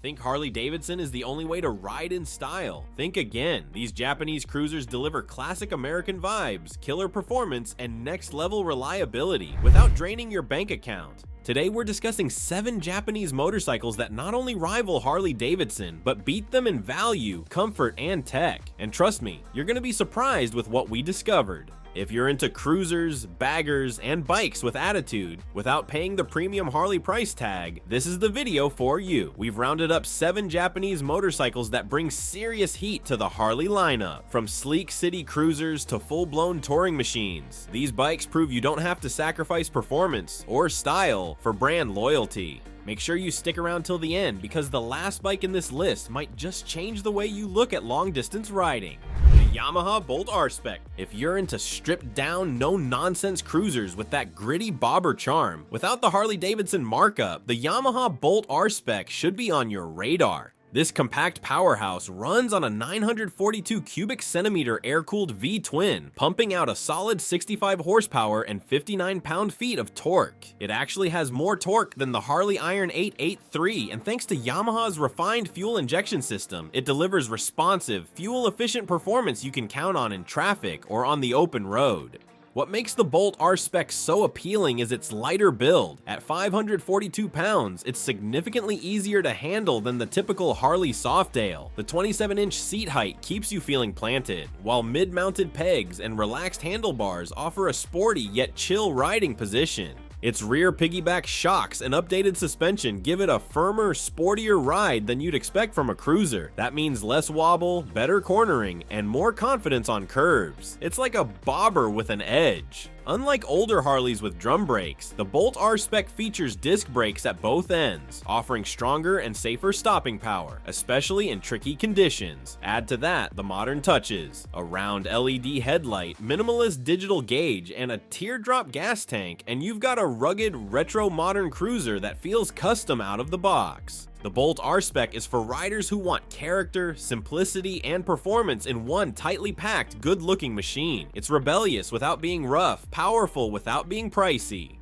Think Harley-Davidson is the only way to ride in style? Think again. These Japanese cruisers deliver classic American vibes, killer performance, and next-level reliability without draining your bank account. Today we're discussing 7 Japanese motorcycles that not only rival Harley-Davidson, but beat them in value, comfort, and tech. And trust me, you're gonna be surprised with what we discovered. If you're into cruisers, baggers, and bikes with attitude, without paying the premium Harley price tag, this is the video for you. We've rounded up 7 Japanese motorcycles that bring serious heat to the Harley lineup. From sleek city cruisers to full-blown touring machines, these bikes prove you don't have to sacrifice performance or style for brand loyalty. Make sure you stick around till the end because the last bike in this list might just change the way you look at long-distance riding. The Yamaha Bolt R-Spec. If you're into stripped-down, no-nonsense cruisers with that gritty bobber charm, without the Harley-Davidson markup, the Yamaha Bolt R-Spec should be on your radar. This compact powerhouse runs on a 942 cubic centimeter air-cooled V-twin, pumping out a solid 65 horsepower and 59 pound-feet of torque. It actually has more torque than the Harley Iron 883, and thanks to Yamaha's refined fuel injection system, it delivers responsive, fuel-efficient performance you can count on in traffic or on the open road. What makes the Bolt R-Spec so appealing is its lighter build. At 542 pounds, it's significantly easier to handle than the typical Harley Softail. The 27-inch seat height keeps you feeling planted, while mid-mounted pegs and relaxed handlebars offer a sporty yet chill riding position. Its rear piggyback shocks and updated suspension give it a firmer, sportier ride than you'd expect from a cruiser. That means less wobble, better cornering, and more confidence on curves. It's like a bobber with an edge. Unlike older Harleys with drum brakes, the Bolt R-Spec features disc brakes at both ends, offering stronger and safer stopping power, especially in tricky conditions. Add to that the modern touches, a round LED headlight, minimalist digital gauge, and a teardrop gas tank, and you've got a rugged, retro-modern cruiser that feels custom out of the box. The Bolt R-Spec is for riders who want character, simplicity, and performance in one tightly packed, good-looking machine. It's rebellious without being rough, powerful without being pricey.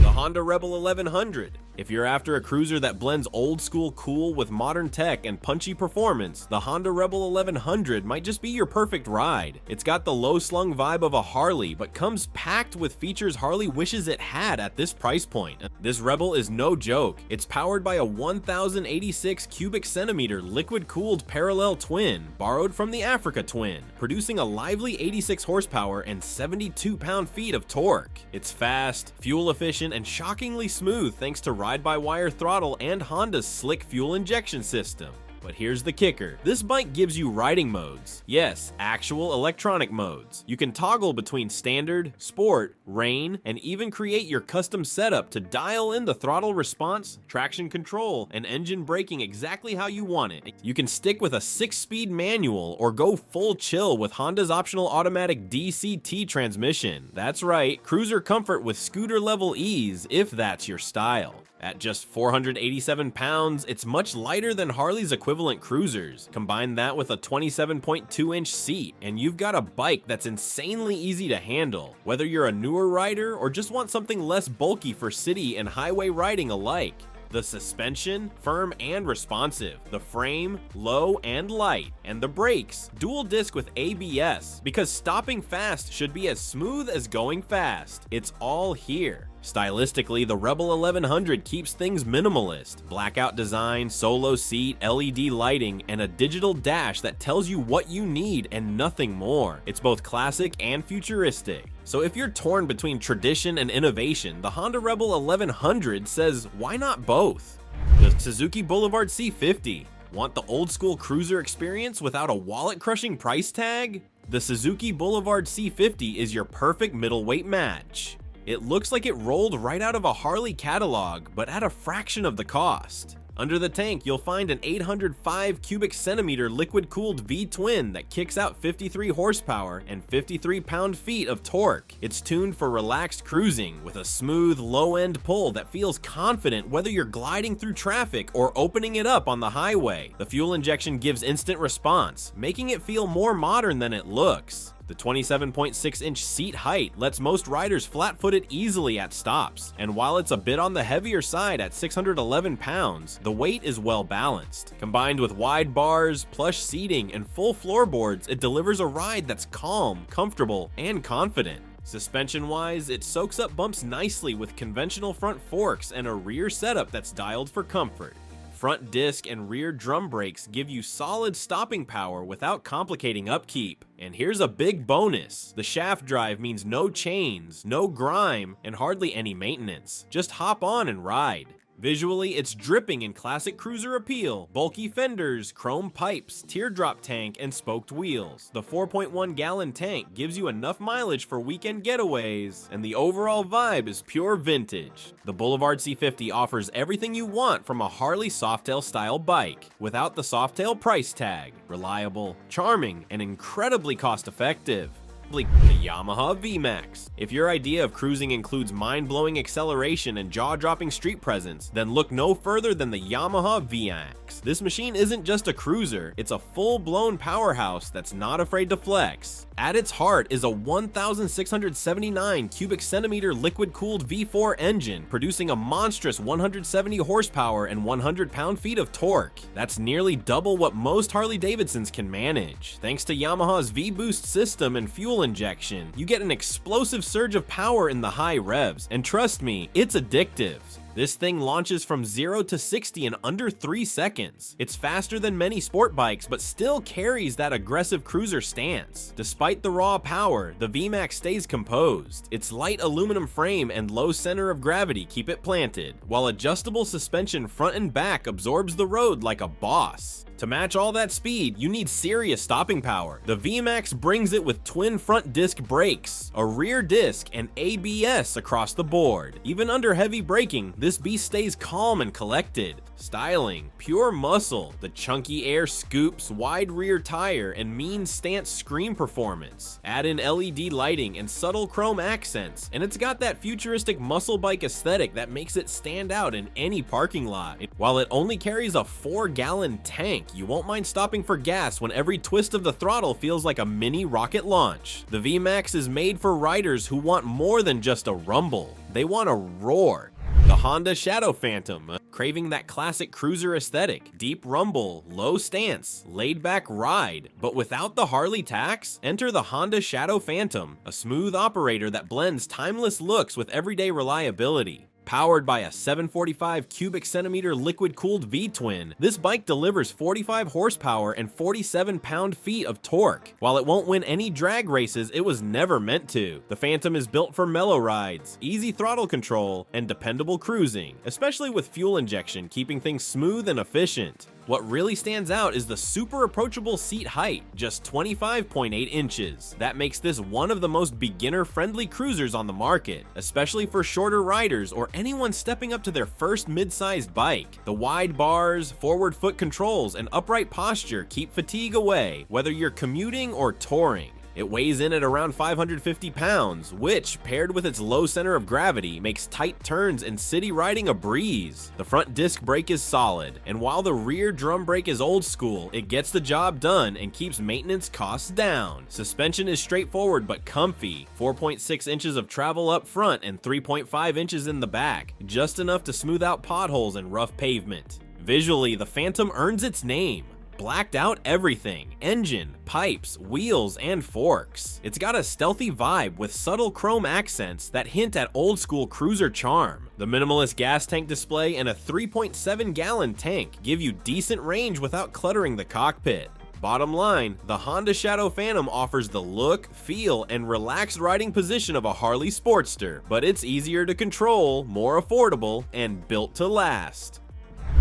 The Honda Rebel 1100. If you're after a cruiser that blends old-school cool with modern tech and punchy performance, the Honda Rebel 1100 might just be your perfect ride. It's got the low-slung vibe of a Harley, but comes packed with features Harley wishes it had at this price point. This Rebel is no joke. It's powered by a 1,086 cubic centimeter liquid-cooled parallel twin, borrowed from the Africa twin, producing a lively 86 horsepower and 72 pound-feet of torque. It's fast, fuel-efficient, and shockingly smooth thanks to ride-by-wire throttle and Honda's slick fuel injection system. But here's the kicker. This bike gives you riding modes. Yes, actual electronic modes. You can toggle between standard, sport, rain, and even create your custom setup to dial in the throttle response, traction control, and engine braking exactly how you want it. You can stick with a 6-speed manual or go full chill with Honda's optional automatic DCT transmission. That's right, cruiser comfort with scooter-level ease if that's your style. At just 487 pounds, it's much lighter than Harley's equivalent cruisers. Combine that with a 27.2-inch seat, and you've got a bike that's insanely easy to handle, whether you're a newer rider or just want something less bulky for city and highway riding alike. The suspension, firm and responsive. The frame, low and light. And the brakes, dual disc with ABS, because stopping fast should be as smooth as going fast. It's all here. Stylistically, the Rebel 1100 keeps things minimalist. Blackout design, solo seat, LED lighting, and a digital dash that tells you what you need and nothing more. It's both classic and futuristic. So if you're torn between tradition and innovation, the Honda Rebel 1100 says, why not both? The Suzuki Boulevard C50. Want the old-school cruiser experience without a wallet-crushing price tag? The Suzuki Boulevard C50 is your perfect middleweight match. It looks like it rolled right out of a Harley catalog, but at a fraction of the cost. Under the tank, you'll find an 805 cubic centimeter liquid-cooled V-twin that kicks out 53 horsepower and 53 pound-feet of torque. It's tuned for relaxed cruising with a smooth, low-end pull that feels confident whether you're gliding through traffic or opening it up on the highway. The fuel injection gives instant response, making it feel more modern than it looks. The 27.6-inch seat height lets most riders flat-foot it easily at stops, and while it's a bit on the heavier side at 611 pounds, the weight is well balanced. Combined with wide bars, plush seating, and full floorboards, it delivers a ride that's calm, comfortable, and confident. Suspension-wise, it soaks up bumps nicely with conventional front forks and a rear setup that's dialed for comfort. Front disc and rear drum brakes give you solid stopping power without complicating upkeep. And here's a big bonus. The shaft drive means no chains, no grime, and hardly any maintenance. Just hop on and ride. Visually, it's dripping in classic cruiser appeal, bulky fenders, chrome pipes, teardrop tank, and spoked wheels. The 4.1-gallon tank gives you enough mileage for weekend getaways, and the overall vibe is pure vintage. The Boulevard C50 offers everything you want from a Harley Softail-style bike, without the Softail price tag. Reliable, charming, and incredibly cost-effective. The Yamaha V-Max. If your idea of cruising includes mind-blowing acceleration and jaw-dropping street presence, then look no further than the Yamaha V-Max. This machine isn't just a cruiser, it's a full-blown powerhouse that's not afraid to flex. At its heart is a 1,679 cubic centimeter liquid-cooled V4 engine, producing a monstrous 170 horsepower and 100 pound-feet of torque. That's nearly double what most Harley-Davidsons can manage. Thanks to Yamaha's V-Boost system and fuel injection, you get an explosive surge of power in the high revs, and trust me, it's addictive. This thing launches from 0 to 60 in under 3 seconds. It's faster than many sport bikes, but still carries that aggressive cruiser stance. Despite the raw power, the V-Max stays composed. Its light aluminum frame and low center of gravity keep it planted, while adjustable suspension front and back absorbs the road like a boss. To match all that speed, you need serious stopping power. The V-Max brings it with twin front disc brakes, a rear disc, and ABS across the board. Even under heavy braking, this beast stays calm and collected. Styling, pure muscle, the chunky air scoops, wide rear tire, and mean stance screen performance. Add in LED lighting and subtle chrome accents, and it's got that futuristic muscle bike aesthetic that makes it stand out in any parking lot. While it only carries a 4-gallon tank, you won't mind stopping for gas when every twist of the throttle feels like a mini rocket launch. The V-Max is made for riders who want more than just a rumble. They want a roar. The Honda Shadow Phantom, craving that classic cruiser aesthetic, deep rumble, low stance, laid-back ride, but without the Harley tax? Enter the Honda Shadow Phantom, a smooth operator that blends timeless looks with everyday reliability. Powered by a 745 cubic centimeter liquid-cooled V-twin, this bike delivers 45 horsepower and 47 pound-feet of torque. While it won't win any drag races, it was never meant to. The Phantom is built for mellow rides, easy throttle control, and dependable cruising, especially with fuel injection, keeping things smooth and efficient. What really stands out is the super approachable seat height, just 25.8 inches. That makes this one of the most beginner-friendly cruisers on the market, especially for shorter riders or anyone stepping up to their first mid-sized bike. The wide bars, forward foot controls, and upright posture keep fatigue away, whether you're commuting or touring. It weighs in at around 550 pounds, which, paired with its low center of gravity, makes tight turns and city riding a breeze. The front disc brake is solid, and while the rear drum brake is old school, it gets the job done and keeps maintenance costs down. Suspension is straightforward but comfy, 4.6 inches of travel up front and 3.5 inches in the back, just enough to smooth out potholes and rough pavement. Visually, the Phantom earns its name. Blacked out everything, engine, pipes, wheels, and forks. It's got a stealthy vibe with subtle chrome accents that hint at old school cruiser charm. The minimalist gas tank display and a 3.7-gallon tank give you decent range without cluttering the cockpit. Bottom line, the Honda Shadow Phantom offers the look, feel, and relaxed riding position of a Harley Sportster, but it's easier to control, more affordable, and built to last.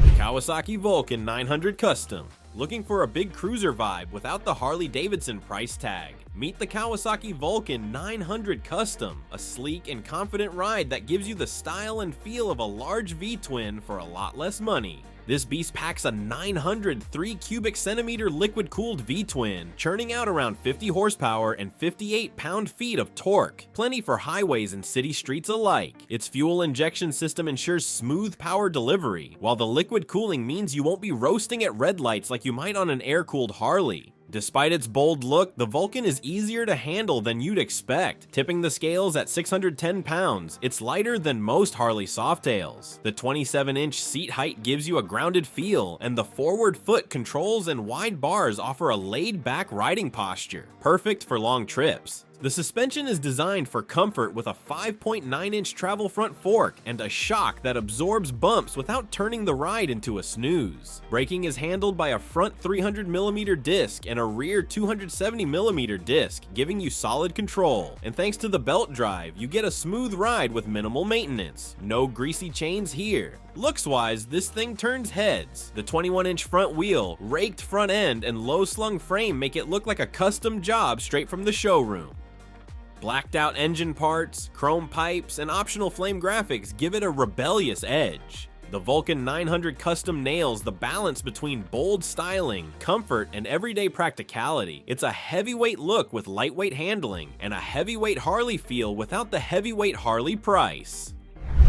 The Kawasaki Vulcan 900 Custom. Looking for a big cruiser vibe without the Harley-Davidson price tag? Meet the Kawasaki Vulcan 900 Custom, a sleek and confident ride that gives you the style and feel of a large V-twin for a lot less money. This beast packs a 903 cubic centimeter liquid-cooled V-twin, churning out around 50 horsepower and 58 pound-feet of torque, plenty for highways and city streets alike. Its fuel injection system ensures smooth power delivery, while the liquid cooling means you won't be roasting at red lights like you might on an air-cooled Harley. Despite its bold look, the Vulcan is easier to handle than you'd expect. Tipping the scales at 610 pounds, it's lighter than most Harley Softails. The 27-inch seat height gives you a grounded feel, and the forward foot controls and wide bars offer a laid-back riding posture, perfect for long trips. The suspension is designed for comfort with a 5.9-inch travel front fork and a shock that absorbs bumps without turning the ride into a snooze. Braking is handled by a front 300mm disc and a rear 270mm disc, giving you solid control. And thanks to the belt drive, you get a smooth ride with minimal maintenance. No greasy chains here. Looks-wise, this thing turns heads. The 21-inch front wheel, raked front end, and low-slung frame make it look like a custom job straight from the showroom. Blacked out engine parts, chrome pipes, and optional flame graphics give it a rebellious edge. The Vulcan 900 Custom nails the balance between bold styling, comfort, and everyday practicality. It's a heavyweight look with lightweight handling, and a heavyweight Harley feel without the heavyweight Harley price.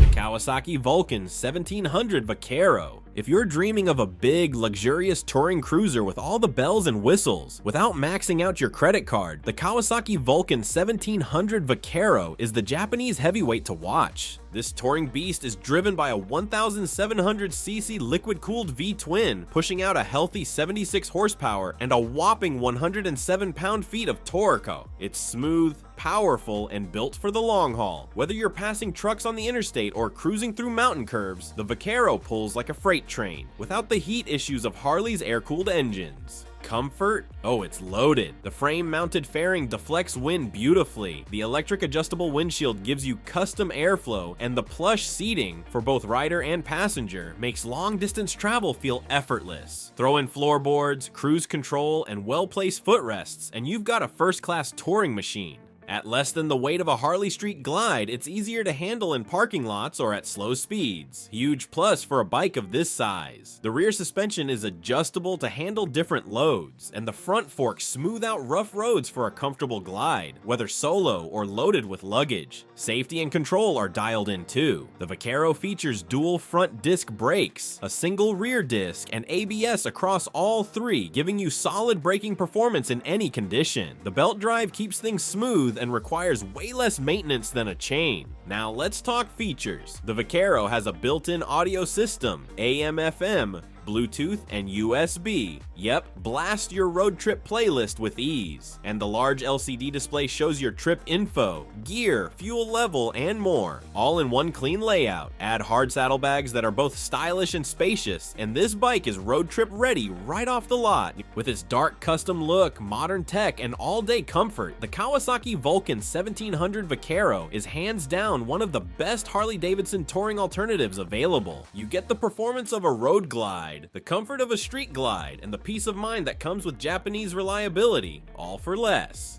The Kawasaki Vulcan 1700 Vaquero. If you're dreaming of a big, luxurious touring cruiser with all the bells and whistles, without maxing out your credit card, the Kawasaki Vulcan 1700 Vaquero is the Japanese heavyweight to watch. This touring beast is driven by a 1,700cc liquid-cooled V-twin, pushing out a healthy 76 horsepower and a whopping 107 pound-feet of torque. It's smooth, powerful, and built for the long haul. Whether you're passing trucks on the interstate or cruising through mountain curves, the Vaquero pulls like a freight train, without the heat issues of Harley's air-cooled engines. Comfort? Oh, it's loaded. The frame-mounted fairing deflects wind beautifully, the electric adjustable windshield gives you custom airflow, and the plush seating, for both rider and passenger, makes long-distance travel feel effortless. Throw in floorboards, cruise control, and well-placed footrests, and you've got a first-class touring machine. At less than the weight of a Harley Street Glide, it's easier to handle in parking lots or at slow speeds. Huge plus for a bike of this size. The rear suspension is adjustable to handle different loads, and the front forks smooth out rough roads for a comfortable glide, whether solo or loaded with luggage. Safety and control are dialed in too. The Vaquero features dual front disc brakes, a single rear disc, and ABS across all three, giving you solid braking performance in any condition. The belt drive keeps things smooth and requires way less maintenance than a chain. Now let's talk features. The Vaquero has a built-in audio system, AM/FM, Bluetooth, and USB. Yep, blast your road trip playlist with ease. And the large LCD display shows your trip info, gear, fuel level, and more, all in one clean layout. Add hard saddlebags that are both stylish and spacious, and this bike is road trip ready right off the lot. With its dark custom look, modern tech, and all-day comfort, the Kawasaki Vulcan 1700 Vaquero is hands down one of the best Harley-Davidson touring alternatives available. You get the performance of a road glide, the comfort of a street glide, and the peace of mind that comes with Japanese reliability, all for less.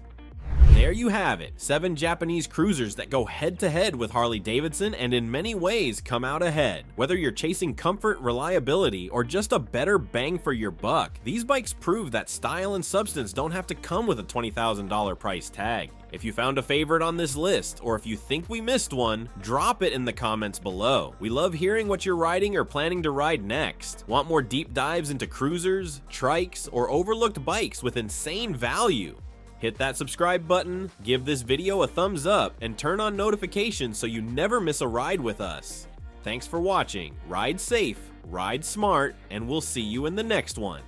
There you have it, 7 Japanese cruisers that go head-to-head with Harley-Davidson and in many ways come out ahead. Whether you're chasing comfort, reliability, or just a better bang for your buck, these bikes prove that style and substance don't have to come with a $20,000 price tag. If you found a favorite on this list, or if you think we missed one, drop it in the comments below. We love hearing what you're riding or planning to ride next. Want more deep dives into cruisers, trikes, or overlooked bikes with insane value? Hit that subscribe button, give this video a thumbs up, and turn on notifications so you never miss a ride with us. Thanks for watching, ride safe, ride smart, and we'll see you in the next one.